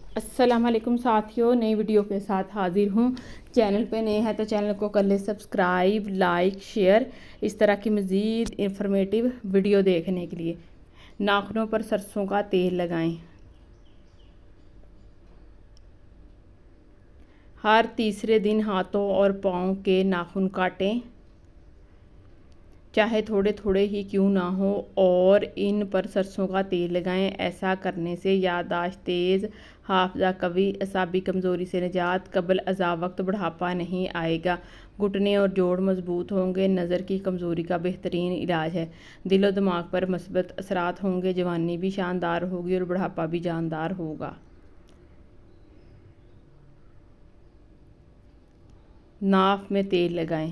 السلام علیکم ساتھیوں، نئی ویڈیو کے ساتھ حاضر ہوں۔ چینل پہ نئے ہیں تو چینل کو کر لیں سبسکرائب، لائک، شیئر اس طرح کی مزید انفارمیٹیو ویڈیو دیکھنے کے لیے۔ ناخنوں پر سرسوں کا تیل لگائیں۔ ہر تیسرے دن ہاتھوں اور پاؤں کے ناخن کاٹیں، چاہے تھوڑے تھوڑے ہی کیوں نہ ہو، اور ان پر سرسوں کا تیل لگائیں۔ ایسا کرنے سے یادداشت تیز، حافظہ قوی، اعصابی کمزوری سے نجات، قبل ازاں وقت بڑھاپا نہیں آئے گا، گھٹنے اور جوڑ مضبوط ہوں گے، نظر کی کمزوری کا بہترین علاج ہے، دل و دماغ پر مثبت اثرات ہوں گے، جوانی بھی شاندار ہوگی اور بڑھاپا بھی جاندار ہوگا۔ ناف میں تیل لگائیں۔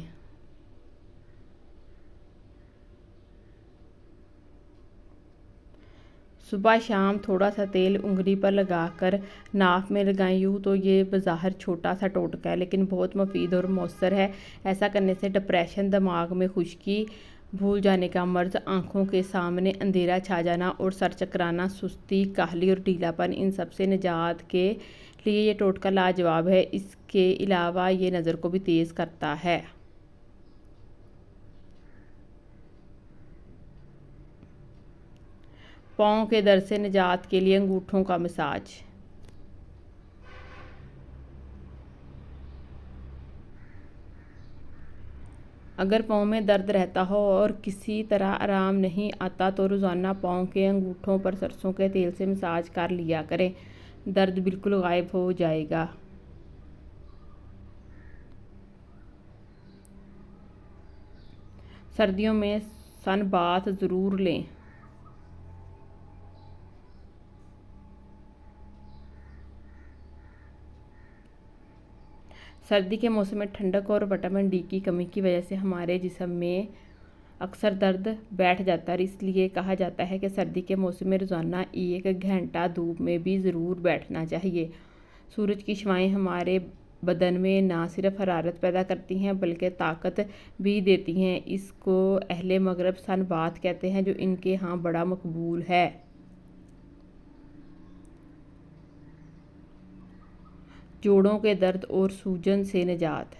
صبح شام تھوڑا سا تیل انگلی پر لگا کر ناف میں لگائیں۔ یوں تو یہ بظاہر چھوٹا سا ٹوٹکا ہے، لیکن بہت مفید اور مؤثر ہے۔ ایسا کرنے سے ڈپریشن، دماغ میں خشکی، بھول جانے کا مرض، آنکھوں کے سامنے اندھیرا چھا جانا اور سر چکرانا، سستی، کاہلی اور ڈھیلا پن، ان سب سے نجات کے لیے یہ ٹوٹکا لاجواب ہے۔ اس کے علاوہ یہ نظر کو بھی تیز کرتا ہے۔ پاؤں کے درد سے نجات کے لیے انگوٹھوں کا مساج۔ اگر پاؤں میں درد رہتا ہو اور کسی طرح آرام نہیں آتا تو روزانہ پاؤں کے انگوٹھوں پر سرسوں کے تیل سے مساج کر لیا کریں، درد بالکل غائب ہو جائے گا۔ سردیوں میں سن باتھ ضرور لیں۔ سردی کے موسم میں ٹھنڈک اور وٹامن ڈی کی کمی کی وجہ سے ہمارے جسم میں اکثر درد بیٹھ جاتا ہے، اس لیے کہا جاتا ہے کہ سردی کے موسم میں روزانہ 1 گھنٹہ دھوپ میں بھی ضرور بیٹھنا چاہیے۔ سورج کی شعاعیں ہمارے بدن میں نہ صرف حرارت پیدا کرتی ہیں بلکہ طاقت بھی دیتی ہیں۔ اس کو اہل مغرب سن باتھ کہتے ہیں، جو ان کے ہاں بڑا مقبول ہے۔ جوڑوں کے درد اور سوجن سے نجات۔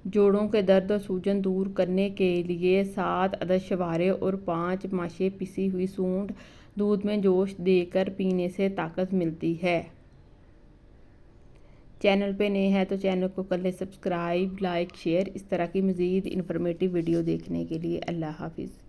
جوڑوں کے درد اور سوجن دور کرنے کے لیے 7 عدد شوارے اور 5 ماشے پسی ہوئی سونڈ دودھ میں جوش دے کر پینے سے طاقت ملتی ہے۔ چینل پہ نئے ہیں تو چینل کو کر لیں سبسکرائب، لائک، شیئر اس طرح کی مزید انفارمیٹیو ویڈیو دیکھنے کے لیے۔ اللہ حافظ۔